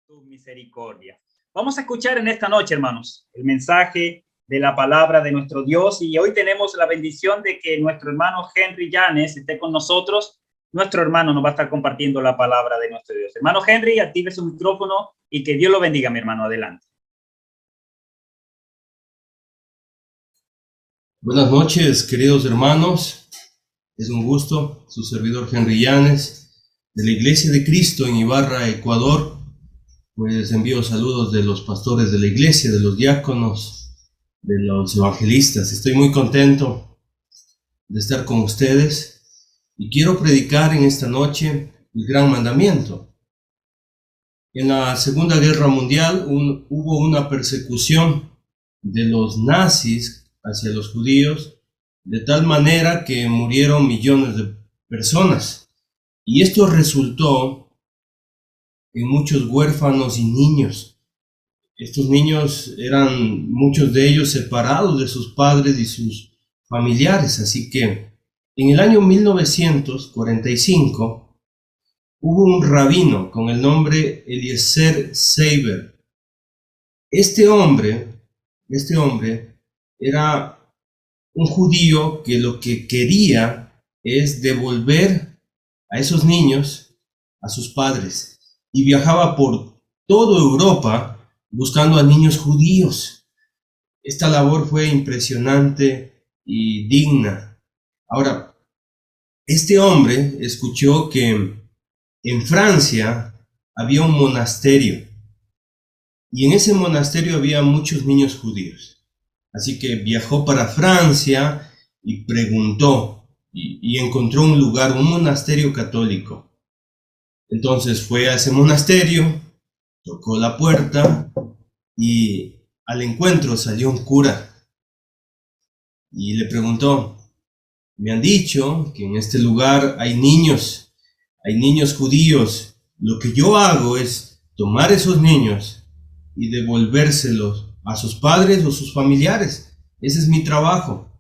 tu misericordia. Vamos a escuchar en esta noche, hermanos, el mensaje de la palabra de nuestro Dios, y hoy tenemos la bendición de que nuestro hermano Henry Llanes esté con nosotros. Nuestro hermano nos va a estar compartiendo la palabra de nuestro Dios. Hermano Henry, active su micrófono y que Dios lo bendiga, mi hermano. Adelante. Buenas noches, queridos hermanos. Es un gusto, su servidor Henry Llanes, de la Iglesia de Cristo en Ibarra, Ecuador. Pues envío saludos de los pastores de la iglesia, de los diáconos, de los evangelistas. Estoy muy contento de estar con ustedes y quiero predicar en esta noche el gran mandamiento. En la Segunda Guerra Mundial hubo una persecución de los nazis hacia los judíos, de tal manera que murieron millones de personas. Y esto resultó en muchos huérfanos y niños. Estos niños eran, muchos de ellos, separados de sus padres y sus familiares. Así que en el año 1945 hubo un rabino con el nombre Eliezer Seiber. Este hombre era un judío que lo que quería es devolver a esos niños a sus padres, y viajaba por toda Europa buscando a niños judíos. Esta labor fue impresionante y digna. Ahora, este hombre escuchó que en Francia había un monasterio, y en ese monasterio había muchos niños judíos. Así que viajó para Francia y preguntó, y encontró un lugar, un monasterio católico. Entonces fue a ese monasterio, tocó la puerta y al encuentro salió un cura y le preguntó: me han dicho que en este lugar hay niños judíos. Lo que yo hago es tomar esos niños y devolvérselos a sus padres o sus familiares. Ese es mi trabajo.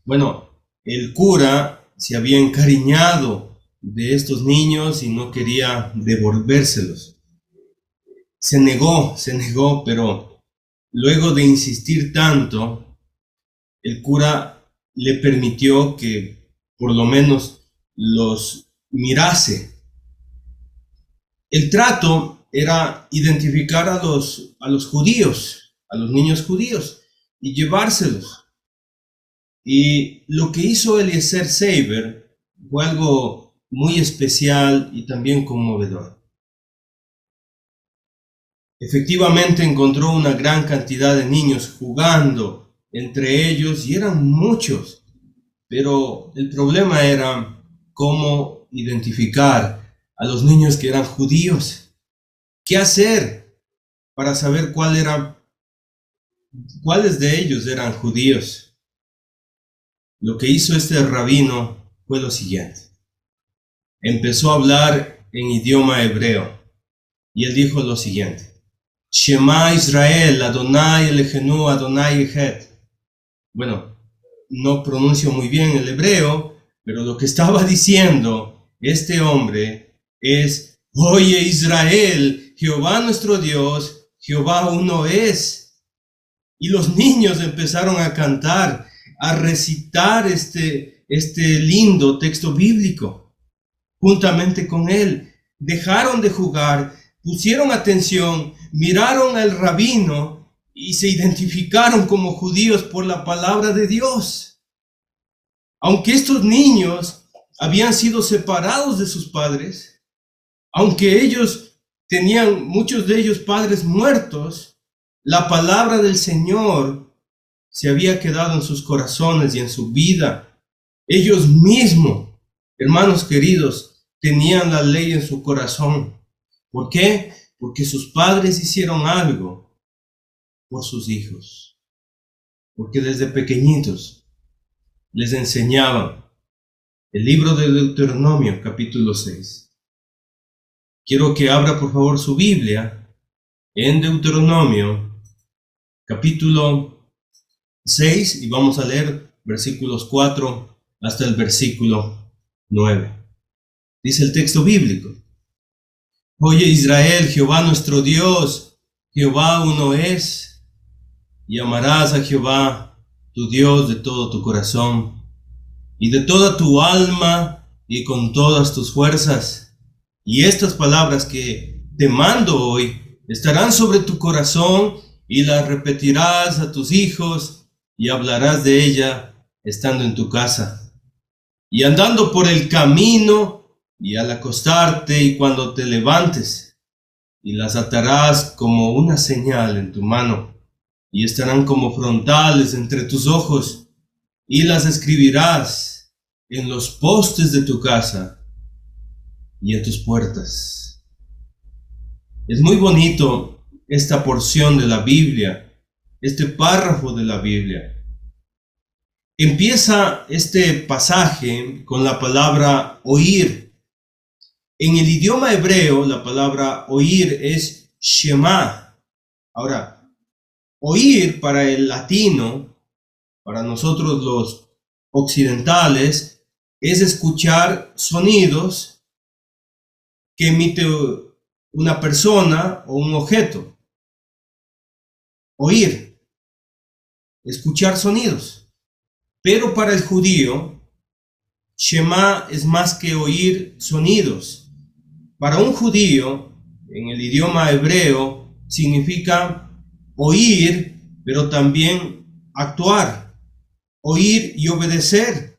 Bueno, el cura se había encariñado de estos niños y no quería devolvérselos. Se negó, pero luego de insistir tanto, el cura le permitió que por lo menos los mirase. El trato era identificar a los judíos, a los niños judíos, y llevárselos. Y lo que hizo Eliezer Seiber fue algo muy especial y también conmovedor. Efectivamente encontró una gran cantidad de niños jugando entre ellos, y eran muchos, pero el problema era cómo identificar a los niños que eran judíos. ¿Qué hacer para saber cuáles de ellos eran judíos? Lo que hizo este rabino fue lo siguiente. Empezó a hablar en idioma hebreo, y él dijo lo siguiente: Shema Israel, Adonai Elohenu, Adonai Echad. Bueno, no pronuncio muy bien el hebreo, pero lo que estaba diciendo este hombre es: oye Israel, Jehová nuestro Dios, Jehová uno es. Y los niños empezaron a cantar, a recitar este lindo texto bíblico. Juntamente con él, dejaron de jugar, pusieron atención, miraron al rabino y se identificaron como judíos por la palabra de Dios. Aunque estos niños habían sido separados de sus padres, aunque ellos tenían, muchos de ellos, padres muertos, la palabra del Señor se había quedado en sus corazones y en su vida. Ellos mismos, hermanos queridos, tenían la ley en su corazón. ¿Por qué? Porque sus padres hicieron algo por sus hijos. Porque desde pequeñitos les enseñaban el libro de Deuteronomio, capítulo 6. Quiero que abra por favor su Biblia en Deuteronomio, capítulo 6, y vamos a leer versículos 4 hasta el versículo 9. Dice el texto bíblico: Oye Israel, Jehová nuestro Dios, Jehová uno es, y amarás a Jehová tu Dios de todo tu corazón y de toda tu alma y con todas tus fuerzas. Y estas palabras que te mando hoy estarán sobre tu corazón y las repetirás a tus hijos y hablarás de ella estando en tu casa y andando por el camino y al acostarte y cuando te levantes, y las atarás como una señal en tu mano y estarán como frontales entre tus ojos y las escribirás en los postes de tu casa y en tus puertas. Es muy bonito esta porción de la Biblia, este párrafo de la Biblia. Empieza este pasaje con la palabra oír. En el idioma hebreo, la palabra oír es Shema. Ahora, oír para el latino, para nosotros los occidentales, es escuchar sonidos que emite una persona o un objeto. Oír, escuchar sonidos. Pero para el judío, Shema es más que oír sonidos. Para un judío, en el idioma hebreo, significa oír, pero también actuar, oír y obedecer.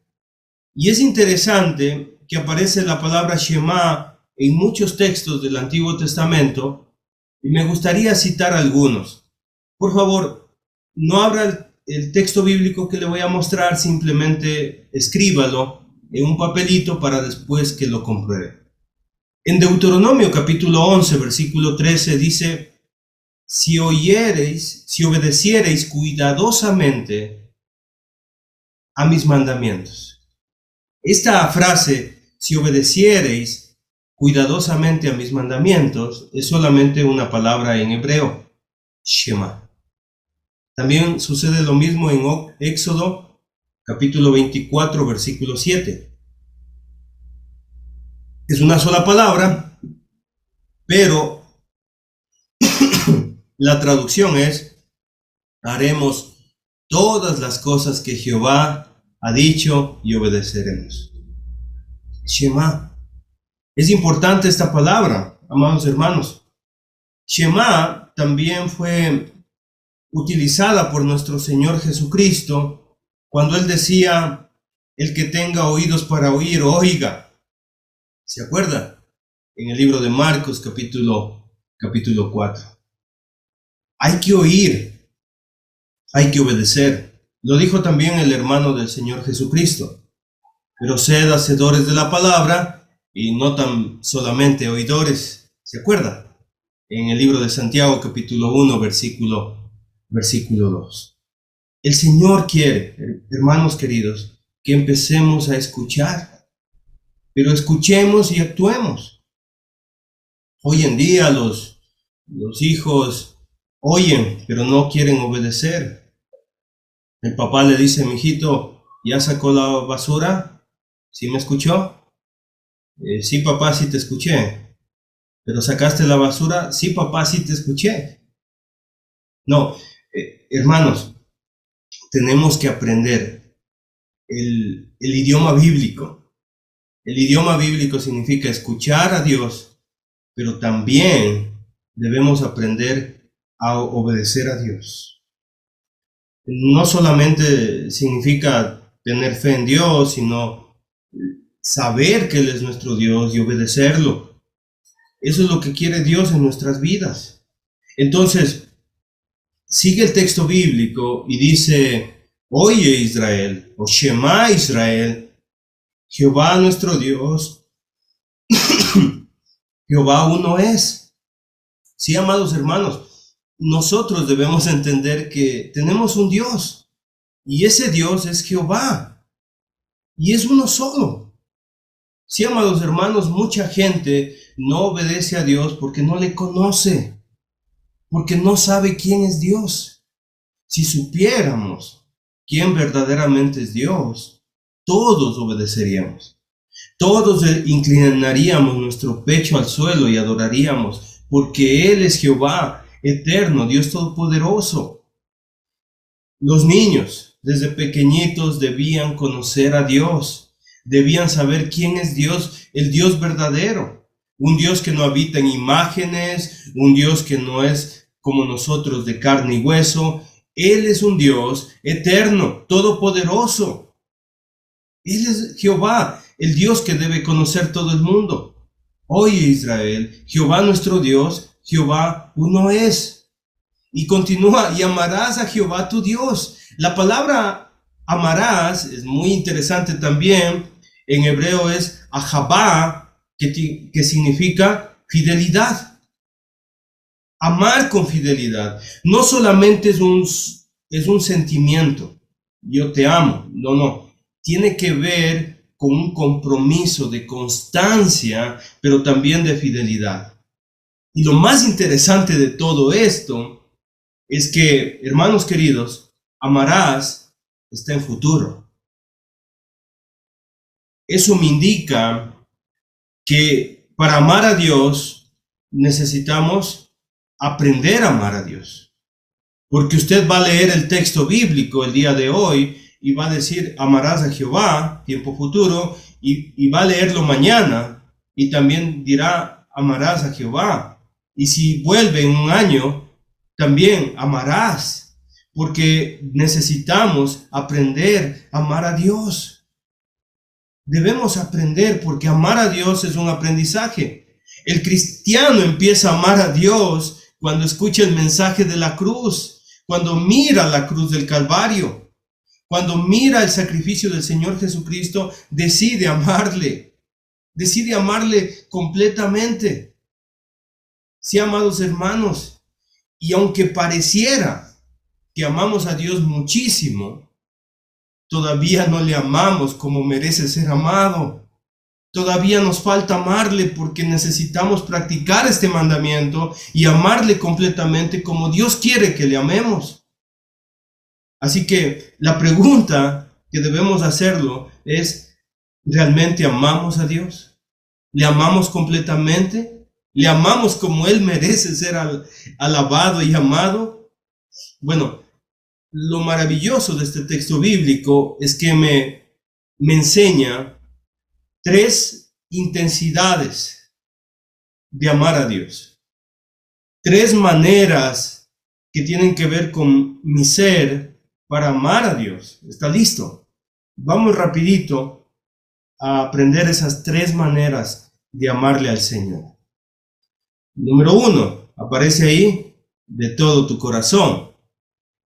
Y es interesante que aparece la palabra Shema en muchos textos del Antiguo Testamento, y me gustaría citar algunos. Por favor, no abra el texto bíblico que le voy a mostrar, simplemente escríbalo en un papelito para después que lo compruebe. En Deuteronomio capítulo 11, versículo 13 dice: si obedeciereis cuidadosamente a mis mandamientos. Esta frase, si obedeciereis cuidadosamente a mis mandamientos, es solamente una palabra en hebreo, Shema. También sucede lo mismo en Éxodo capítulo 24, versículo 7. Es una sola palabra, pero la traducción es: haremos todas las cosas que Jehová ha dicho y obedeceremos. Shema. Es importante esta palabra, amados hermanos. Shema también fue utilizada por nuestro Señor Jesucristo cuando Él decía: el que tenga oídos para oír, oiga. ¿Se acuerda? En el libro de Marcos capítulo 4. Hay que oír, hay que obedecer. Lo dijo también el hermano del Señor Jesucristo. Pero sed hacedores de la palabra y no tan solamente oidores. ¿Se acuerda? En el libro de Santiago capítulo 1 versículo 2. El Señor quiere, hermanos queridos, que empecemos a escuchar. Pero escuchemos y actuemos. Hoy en día los hijos oyen, pero no quieren obedecer. El papá le dice: mijito, ¿ya sacó la basura? ¿Sí me escuchó? Sí, papá, sí te escuché. ¿Pero sacaste la basura? Sí, papá, sí te escuché. No, hermanos, tenemos que aprender el idioma bíblico. El idioma bíblico significa escuchar a Dios, pero también debemos aprender a obedecer a Dios. No solamente significa tener fe en Dios, sino saber que Él es nuestro Dios y obedecerlo. Eso es lo que quiere Dios en nuestras vidas. Entonces, sigue el texto bíblico y dice: oye Israel, o Shema Israel, Jehová nuestro Dios, Jehová uno es. Sí, amados hermanos, nosotros debemos entender que tenemos un Dios, y ese Dios es Jehová, y es uno solo. Sí, amados hermanos, mucha gente no obedece a Dios porque no le conoce, porque no sabe quién es Dios. Si supiéramos quién verdaderamente es Dios, todos obedeceríamos. Todos inclinaríamos nuestro pecho al suelo y adoraríamos, porque Él es Jehová, eterno, Dios todopoderoso. Los niños, desde pequeñitos, debían conocer a Dios, debían saber quién es Dios, el Dios verdadero, un Dios que no habita en imágenes, un Dios que no es como nosotros de carne y hueso. Él es un Dios eterno, todopoderoso. Él es Jehová, el Dios que debe conocer todo el mundo. Oye Israel, Jehová nuestro Dios, Jehová uno es. Y continúa, y amarás a Jehová tu Dios. La palabra amarás es muy interesante también. En hebreo es ahabá, que significa fidelidad. Amar con fidelidad. No solamente es un sentimiento. Yo te amo. No. Tiene que ver con un compromiso de constancia, pero también de fidelidad. Y lo más interesante de todo esto es que, hermanos queridos, amarás está en futuro. Eso me indica que para amar a Dios necesitamos aprender a amar a Dios. Porque usted va a leer el texto bíblico el día de hoy y va a decir, amarás a Jehová, tiempo futuro, y va a leerlo mañana y también dirá, amarás a Jehová. Y si vuelve en un año, también amarás, porque necesitamos aprender a amar a Dios. Debemos aprender, porque amar a Dios es un aprendizaje. El cristiano empieza a amar a Dios cuando escucha el mensaje de la cruz, cuando mira la cruz del Calvario, cuando mira el sacrificio del Señor Jesucristo, decide amarle completamente. Sí, amados hermanos, y aunque pareciera que amamos a Dios muchísimo, todavía no le amamos como merece ser amado. Todavía nos falta amarle porque necesitamos practicar este mandamiento y amarle completamente como Dios quiere que le amemos. Así que la pregunta que debemos hacerlo es, ¿realmente amamos a Dios? ¿Le amamos completamente? ¿Le amamos como Él merece ser alabado y amado? Bueno, lo maravilloso de este texto bíblico es que me enseña 3 intensidades de amar a Dios. 3 maneras que tienen que ver con mi ser para amar a Dios. ¿Está listo? Vamos rapidito a aprender esas 3 maneras de amarle al Señor. Número 1, aparece ahí, de todo tu corazón.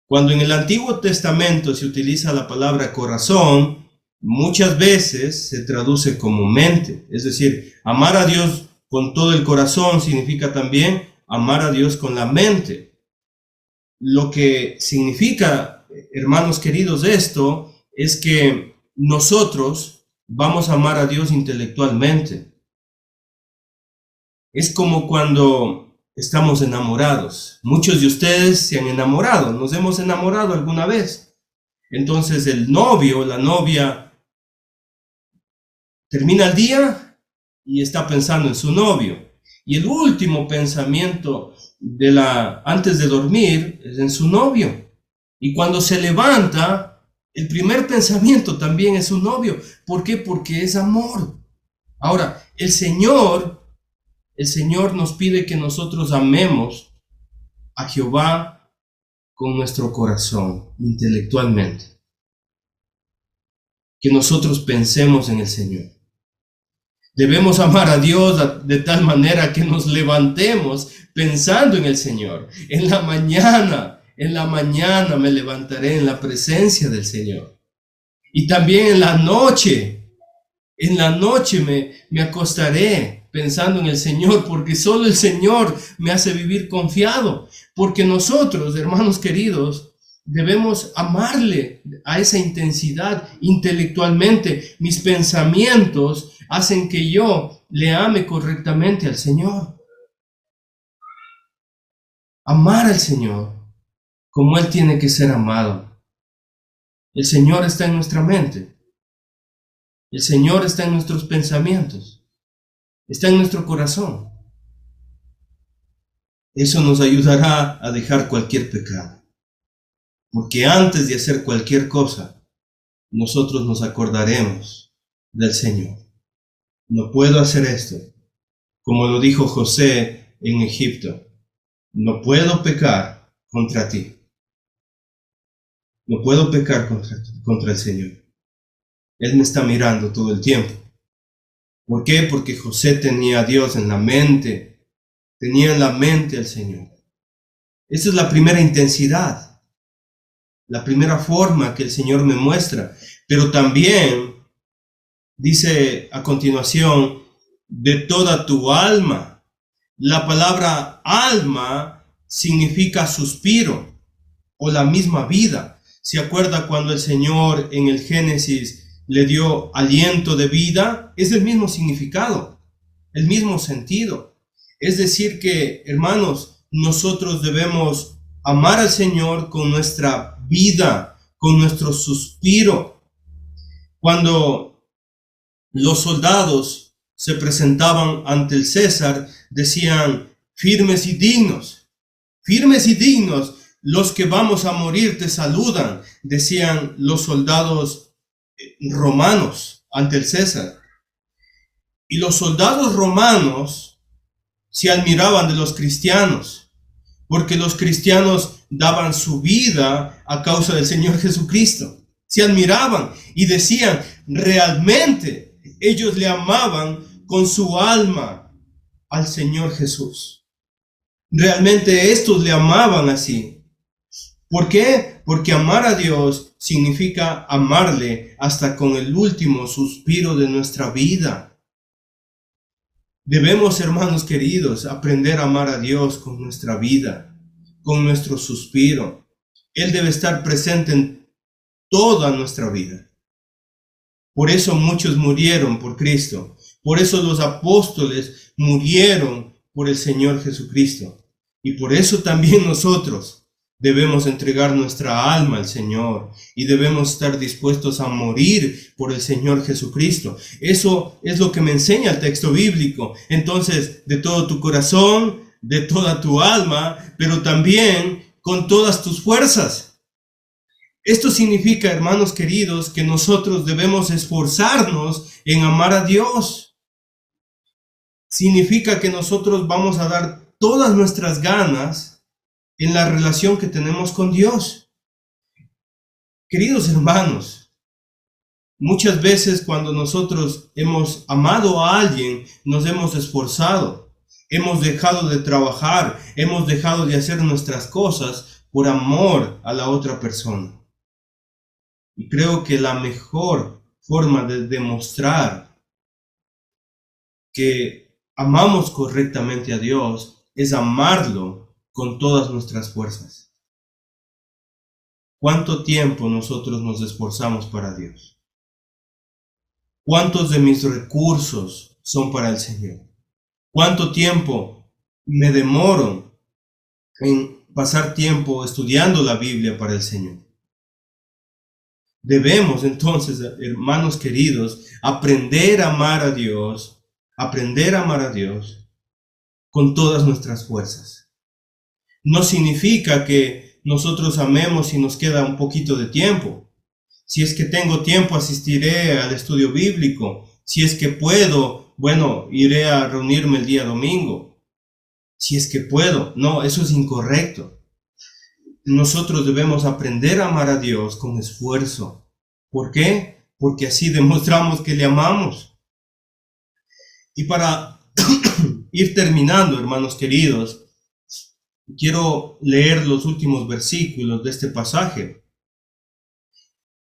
Cuando en el Antiguo Testamento se utiliza la palabra corazón, muchas veces se traduce como mente. Es decir, amar a Dios con todo el corazón significa también amar a Dios con la mente. Lo que significa, hermanos queridos, esto es que nosotros vamos a amar a Dios intelectualmente. Es como cuando estamos enamorados. Muchos de ustedes se han enamorado, nos hemos enamorado alguna vez. Entonces el novio, la novia, termina el día y está pensando en su novio. Y el último pensamiento antes de dormir es en su novio. Y cuando se levanta, el primer pensamiento también es su novio. ¿Por qué? Porque es amor. Ahora, el Señor nos pide que nosotros amemos a Jehová con nuestro corazón, intelectualmente. Que nosotros pensemos en el Señor. Debemos amar a Dios de tal manera que nos levantemos pensando en el Señor. En la mañana me levantaré en la presencia del Señor. Y también en la noche me acostaré pensando en el Señor, porque solo el Señor me hace vivir confiado. Porque nosotros, hermanos queridos, debemos amarle a esa intensidad intelectualmente. Mis pensamientos hacen que yo le ame correctamente al Señor. Amar al Señor como Él tiene que ser amado. El Señor está en nuestra mente. El Señor está en nuestros pensamientos, está en nuestro corazón. Eso nos ayudará a dejar cualquier pecado. Porque antes de hacer cualquier cosa, nosotros nos acordaremos del Señor. No puedo hacer esto, como lo dijo José en Egipto. No puedo pecar contra ti. No puedo pecar contra el Señor. Él me está mirando todo el tiempo. ¿Por qué? Porque José tenía a Dios en la mente. Tenía en la mente al Señor. Esa es la primera intensidad. La primera forma que el Señor me muestra. Pero también dice a continuación, de toda tu alma. La palabra alma significa suspiro o la misma vida. ¿Se acuerda cuando el Señor en el Génesis le dio aliento de vida? Es el mismo significado, el mismo sentido. Es decir que, hermanos, nosotros debemos amar al Señor con nuestra vida, con nuestro suspiro. Cuando los soldados se presentaban ante el César, decían, firmes y dignos, los que vamos a morir te saludan, decían los soldados romanos ante el César. Y los soldados romanos se admiraban de los cristianos, porque los cristianos daban su vida a causa del Señor Jesucristo. Se admiraban y decían, realmente ellos le amaban con su alma al Señor Jesús. Realmente estos le amaban así. ¿Por qué? Porque amar a Dios significa amarle hasta con el último suspiro de nuestra vida. Debemos, hermanos queridos, aprender a amar a Dios con nuestra vida, con nuestro suspiro. Él debe estar presente en toda nuestra vida. Por eso muchos murieron por Cristo. Por eso los apóstoles murieron por el Señor Jesucristo. Y por eso también nosotros debemos entregar nuestra alma al Señor y debemos estar dispuestos a morir por el Señor Jesucristo. Eso es lo que me enseña el texto bíblico. Entonces, de todo tu corazón, de toda tu alma, pero también con todas tus fuerzas. Esto significa, hermanos queridos, que nosotros debemos esforzarnos en amar a Dios. Significa que nosotros vamos a dar todas nuestras ganas en la relación que tenemos con Dios. Queridos hermanos, muchas veces cuando nosotros hemos amado a alguien, nos hemos esforzado, hemos dejado de trabajar, hemos dejado de hacer nuestras cosas por amor a la otra persona. Y creo que la mejor forma de demostrar que amamos correctamente a Dios es amarlo con todas nuestras fuerzas. ¿Cuánto tiempo nosotros nos esforzamos para Dios? ¿Cuántos de mis recursos son para el Señor? ¿Cuánto tiempo me demoro en pasar tiempo estudiando la Biblia para el Señor? Debemos entonces, hermanos queridos, aprender a amar a Dios con todas nuestras fuerzas. No significa que nosotros amemos si nos queda un poquito de tiempo. Si es que tengo tiempo, asistiré al estudio bíblico. Si es que puedo, bueno, iré a reunirme el día domingo. Si es que puedo. No, eso es incorrecto. Nosotros debemos aprender a amar a Dios con esfuerzo. ¿Por qué? Porque así demostramos que le amamos. Y para ir terminando, hermanos queridos, quiero leer los últimos versículos de este pasaje.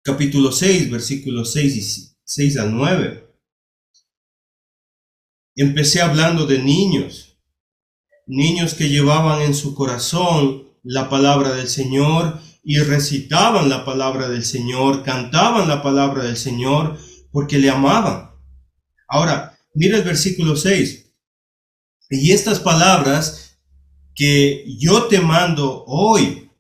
Capítulo 6, versículos 6 al 9. Empecé hablando de niños que llevaban en su corazón la palabra del Señor y recitaban la palabra del Señor, cantaban la palabra del Señor porque le amaban. Ahora, mira el versículo 6. Y estas palabras que yo te mando hoy.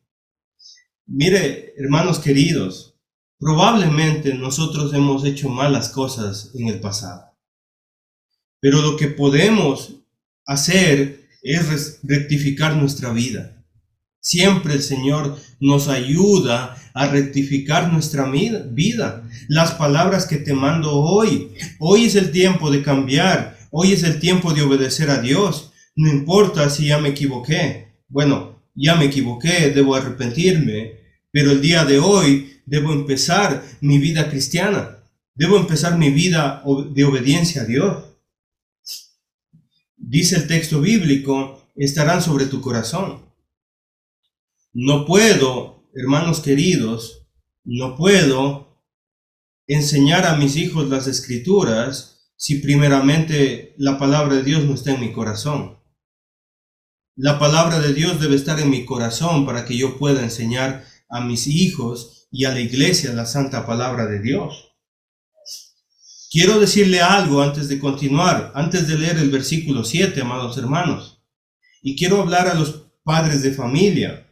Mire, hermanos queridos, Probablemente nosotros hemos hecho malas cosas en el pasado, pero lo que podemos hacer es rectificar nuestra vida. Siempre el Señor nos ayuda a rectificar nuestra vida. Las palabras que te mando hoy es el tiempo de cambiar, hoy es el tiempo de obedecer a Dios. No importa si ya me equivoqué. Bueno, ya me equivoqué, debo arrepentirme, pero el día de hoy debo empezar mi vida cristiana. Debo empezar mi vida de obediencia a Dios. Dice el texto bíblico, estarán sobre tu corazón. No puedo, hermanos queridos, no puedo enseñar a mis hijos las escrituras si primeramente la palabra de Dios no está en mi corazón. La palabra de Dios debe estar en mi corazón para que yo pueda enseñar a mis hijos y a la iglesia la santa palabra de Dios. Quiero decirle algo antes de continuar, antes de leer el versículo 7, amados hermanos. Y quiero hablar a los padres de familia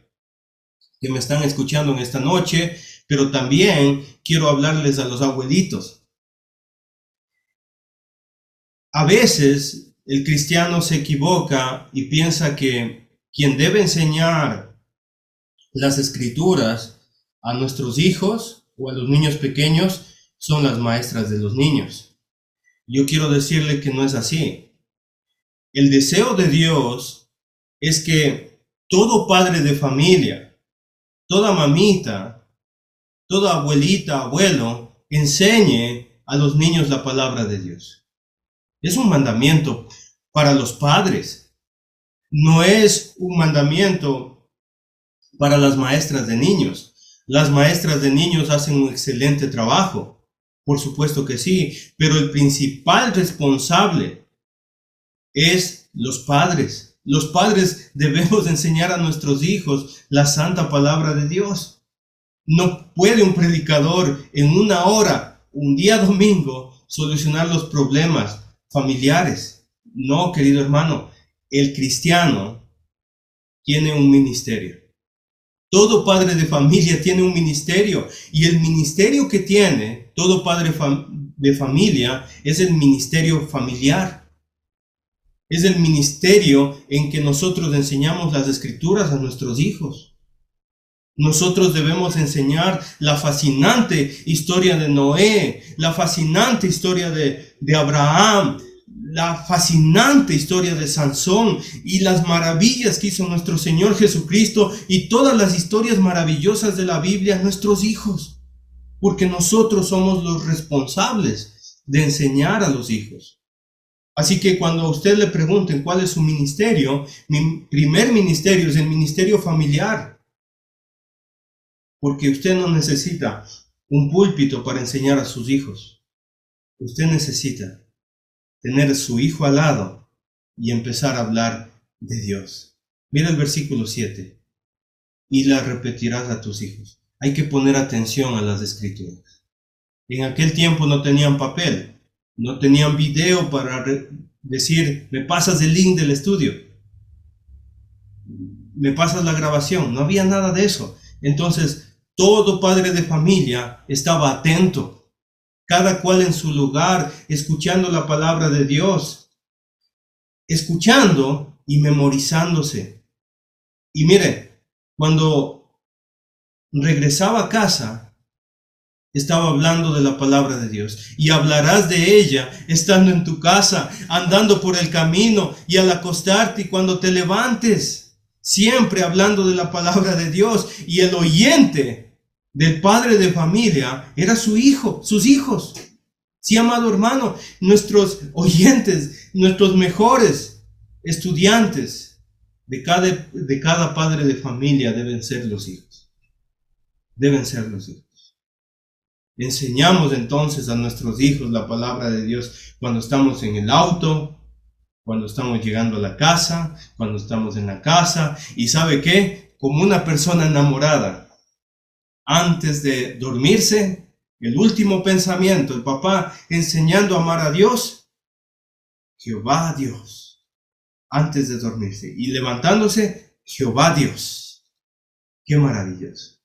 que me están escuchando en esta noche, pero también quiero hablarles a los abuelitos. A veces el cristiano se equivoca y piensa que quien debe enseñar las escrituras a nuestros hijos o a los niños pequeños son las maestras de los niños. Yo quiero decirle que no es así. El deseo de Dios es que todo padre de familia, toda mamita, toda abuelita, abuelo, enseñe a los niños la palabra de Dios. Es un mandamiento para los padres. No es un mandamiento para las maestras de niños. Las maestras de niños hacen un excelente trabajo. Por supuesto que sí, pero el principal responsable es los padres. Los padres debemos enseñar a nuestros hijos la santa palabra de Dios. No puede un predicador en una hora, un día domingo, solucionar los problemas familiares. No, querido hermano, el cristiano tiene un ministerio. Todo padre de familia tiene un ministerio, y el ministerio que tiene todo padre de familia es el ministerio familiar. Es el ministerio en que nosotros enseñamos las escrituras a nuestros hijos. Nosotros debemos enseñar la fascinante historia de Noé, la fascinante historia de Abraham, la fascinante historia de Sansón y las maravillas que hizo nuestro Señor Jesucristo y todas las historias maravillosas de la Biblia a nuestros hijos. Porque nosotros somos los responsables de enseñar a los hijos. Así que cuando a usted le pregunten cuál es su ministerio, mi primer ministerio es el ministerio familiar. Porque usted no necesita un púlpito para enseñar a sus hijos. Usted necesita tener a su hijo al lado y empezar a hablar de Dios. Mira el versículo 7. Y la repetirás a tus hijos. Hay que poner atención a las escrituras. En aquel tiempo no tenían papel. No tenían video para decir, me pasas el link del estudio, me pasas la grabación. No había nada de eso. Entonces, todo padre de familia estaba atento, cada cual en su lugar, escuchando la palabra de Dios, escuchando y memorizándose. Y mire, cuando regresaba a casa, estaba hablando de la palabra de Dios. Y hablarás de ella estando en tu casa, andando por el camino y al acostarte y cuando te levantes. Siempre hablando de la palabra de Dios. Y el oyente del padre de familia era su hijo, sus hijos. Sí, amado hermano, nuestros oyentes, nuestros mejores estudiantes de cada padre de familia deben ser los hijos. Deben ser los hijos. Enseñamos entonces a nuestros hijos la palabra de Dios cuando estamos en el auto, cuando estamos llegando a la casa, cuando estamos en la casa. ¿Y sabe qué? Como una persona enamorada, antes de dormirse, el último pensamiento, el papá enseñando a amar a Dios, Jehová Dios, antes de dormirse. Y levantándose, Jehová Dios. ¡Qué maravilloso!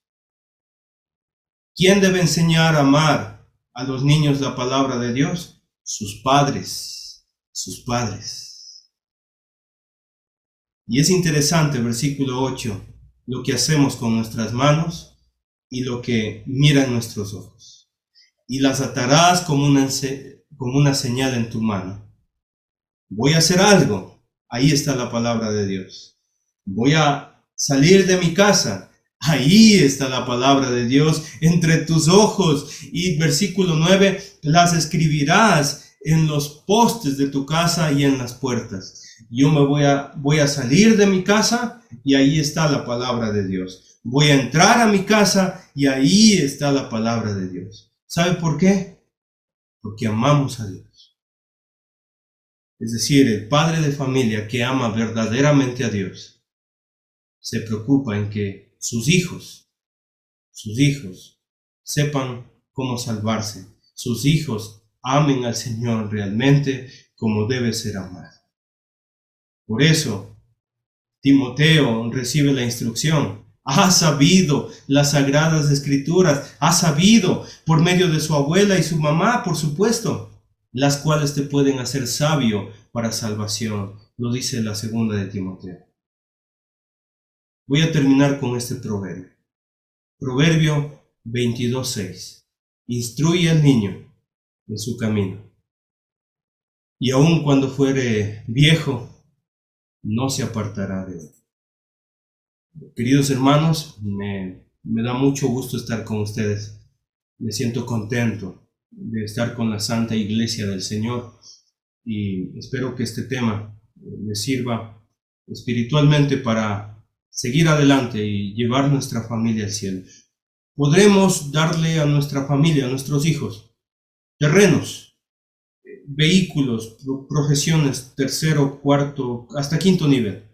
¿Quién debe enseñar a amar a los niños la palabra de Dios? Sus padres, sus padres. Y es interesante, versículo 8, lo que hacemos con nuestras manos y lo que miran nuestros ojos. Y las atarás como una señal en tu mano. Voy a hacer algo. Ahí está la palabra de Dios. Voy a salir de mi casa. Ahí está la palabra de Dios entre tus ojos. Y versículo 9, las escribirás en los postes de tu casa y en las puertas. Yo me voy a salir de mi casa y ahí está la palabra de Dios. Voy a entrar a mi casa y ahí está la palabra de Dios. ¿Sabe por qué? Porque amamos a Dios. Es decir, el padre de familia que ama verdaderamente a Dios se preocupa en que sus hijos sepan cómo salvarse. Sus hijos amen al Señor realmente como debe ser amado. Por eso, Timoteo recibe la instrucción. Ha sabido las sagradas escrituras, ha sabido por medio de su abuela y su mamá, por supuesto, las cuales te pueden hacer sabio para salvación. Lo dice la segunda de Timoteo. Voy a terminar con este proverbio. Proverbio 22:6. Instruye al niño en su camino, y aun cuando fuere viejo, no se apartará de él. Queridos hermanos, me da mucho gusto estar con ustedes. Me siento contento de estar con la Santa Iglesia del Señor y espero que este tema les sirva espiritualmente para seguir adelante y llevar nuestra familia al cielo. Podremos darle a nuestra familia, a nuestros hijos, terrenos, vehículos, profesiones, tercero, cuarto, hasta quinto nivel.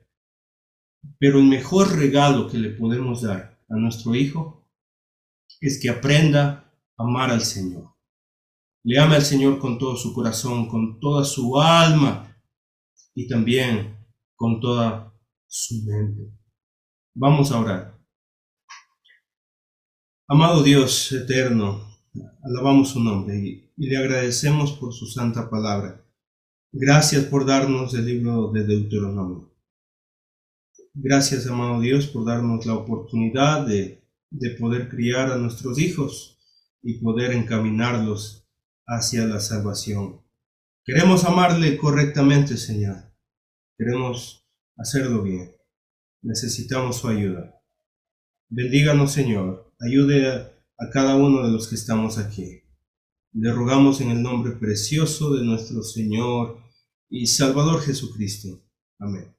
Pero el mejor regalo que le podemos dar a nuestro hijo es que aprenda a amar al Señor. Le ame al Señor con todo su corazón, con toda su alma y también con toda su mente. Vamos a orar. Amado Dios eterno, alabamos su nombre y le agradecemos por su santa palabra. Gracias por darnos el libro de Deuteronomio. Gracias, amado Dios, por darnos la oportunidad de poder criar a nuestros hijos y poder encaminarlos hacia la salvación. Queremos amarle correctamente, Señor. Queremos hacerlo bien. Necesitamos su ayuda. Bendíganos, Señor. Ayude a cada uno de los que estamos aquí. Le rogamos en el nombre precioso de nuestro Señor y Salvador Jesucristo. Amén.